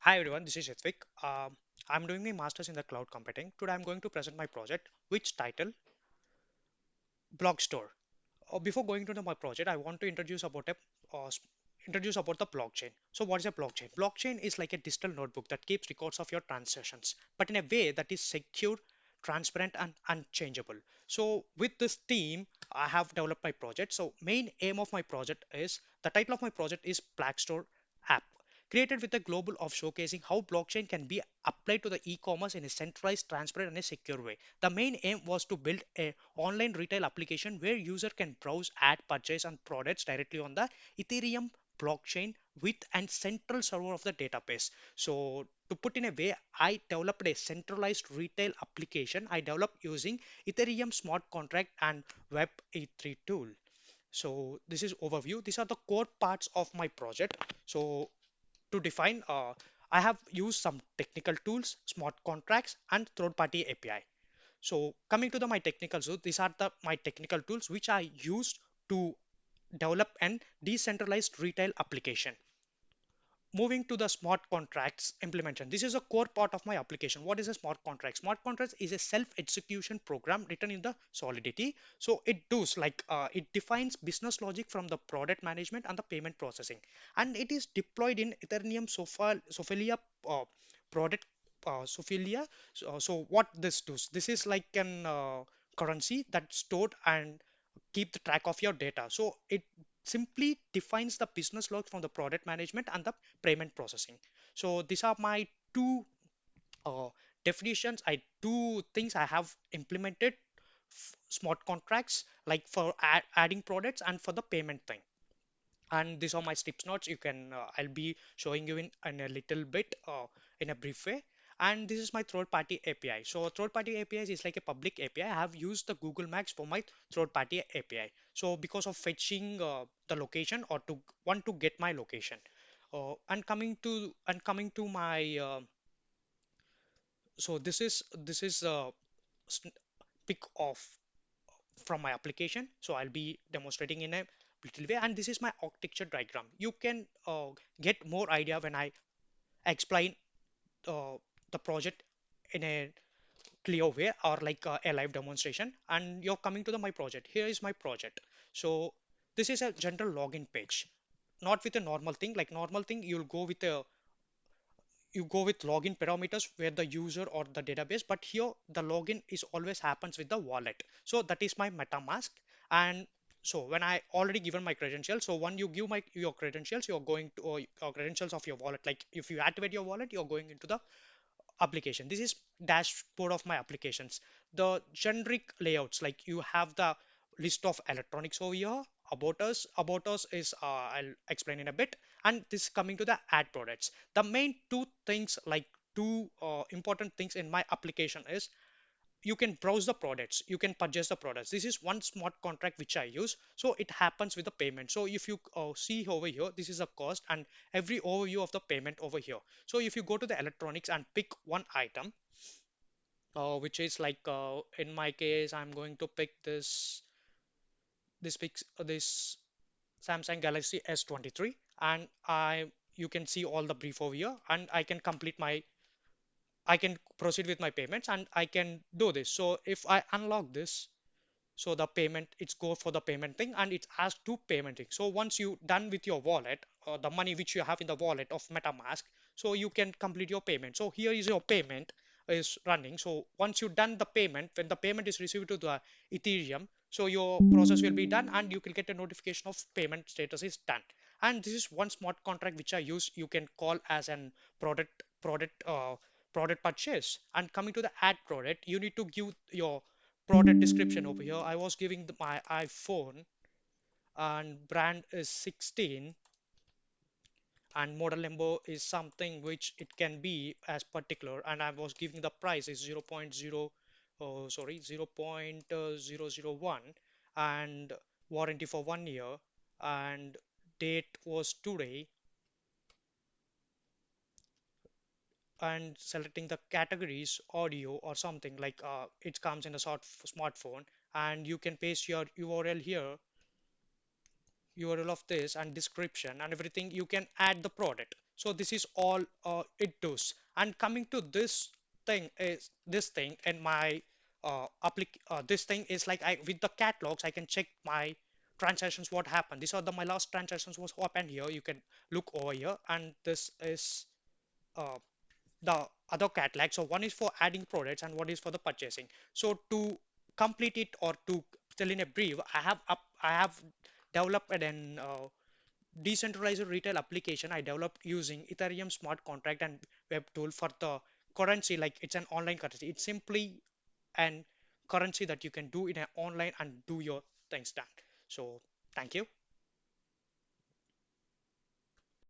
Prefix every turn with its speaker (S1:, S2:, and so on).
S1: Hi everyone, this is Rithwik. I'm doing my master's in the cloud computing. Today I'm going to present my project, which title Blog Store. Before going to my project, I want to introduce about the blockchain. So what is a blockchain? Blockchain is like a digital notebook that keeps records of your transactions, but in a way that is secure, transparent, and unchangeable. So with this theme, I have developed my project. So main aim of my project is the title of my project is Black Store app. Created with the global of showcasing how blockchain can be applied to the e-commerce in a centralized, transparent, and a secure way. The main aim was to build a online retail application where user can browse, add, purchase, and products directly on the Ethereum blockchain with and central server of the database. So to put in a way, I developed a centralized retail application. I developed using Ethereum smart contract and Web3 tool. So this is overview. These are the core parts of my project. So to define, I have used some technical tools, smart contracts, and third-party API. So coming to my technical, so these are my technical tools which I used to develop an decentralized retail application. Moving to the smart contracts implementation. This is a core part of my application. What is a smart contract? Smart contracts is a self-execution program written in the Solidity. So it does like it defines business logic from the product management and the payment processing, and it is deployed in Ethereum Sophelia product Sophelia. So what this does? This is like an currency that's stored and keep the track of your data. So it simply defines the business log from the product management and the payment processing. So these are my two uh, definitions. I two things I have implemented smart contracts like for adding products and for the payment thing. And these are my tips notes. You can I'll be showing you in a little bit in a brief way. And this is my third party API. So third party API is like a public API. I have used the Google Maps for my third party API. So because of fetching the location or to want to get my location. And coming to my so this is a pick of from my application. So I'll be demonstrating in a little way. And this is my architecture diagram. You can get more idea when I explain uh, the project in a clear way or like a live demonstration. And you're coming to my project. Here is my project. So this is a general login page, not with a normal thing. Like normal thing, you go with login parameters where the user or the database, but here the login is always happens with the wallet. So that is my MetaMask. And so when I already given my credentials, so when you give your credentials, you're going to or your credentials of your wallet, like if you activate your wallet, you're going into the application. This is dashboard of my applications. The generic layouts, like you have the list of electronics over here. About us is I'll explain in a bit. And this coming to the ad products. The main two things, like two important things in my application is you can browse the products, you can purchase the products. This is one smart contract which I use. So it happens with the payment. So if you see over here, this is a cost and every overview of the payment over here. So if you go to the electronics and pick one item, which is like in my case, I'm going to pick this Samsung Galaxy S23, and I you can see all the brief over here, and I can proceed with my payments and I can do this. So if I unlock this, so the payment, it's go for the payment thing and it's asked to payment thing. So once you done with your wallet, the money which you have in the wallet of MetaMask, so you can complete your payment. So here is your payment is running. So once you done the payment, when the payment is received to the Ethereum, so your process will be done and you will get a notification of payment status is done. And this is one smart contract which I use. You can call as an product purchase. And coming to the ad product, you need to give your product description over here. I was giving my iPhone and brand is 16 and model number is something which it can be as particular, and I was giving the price is 0.0 sorry 0.001 and warranty for 1 year, and date was today, and selecting the categories audio or something like it comes in a smartphone, and you can paste your URL here, URL of this and description and everything. You can add the product. So this is all it does. And coming to this thing in my this thing is like I with the catalogs I can check my transactions what happened. These are my last transactions was happened here. You can look over here, and this is uh, the other catalog. So one is for adding products and one is for the purchasing. So to complete it or to tell in a brief, I have developed an decentralized retail application I developed using Ethereum smart contract and web tool for the currency. Like it's an online currency. It's simply an currency that you can do in an online and do your things done. So thank you.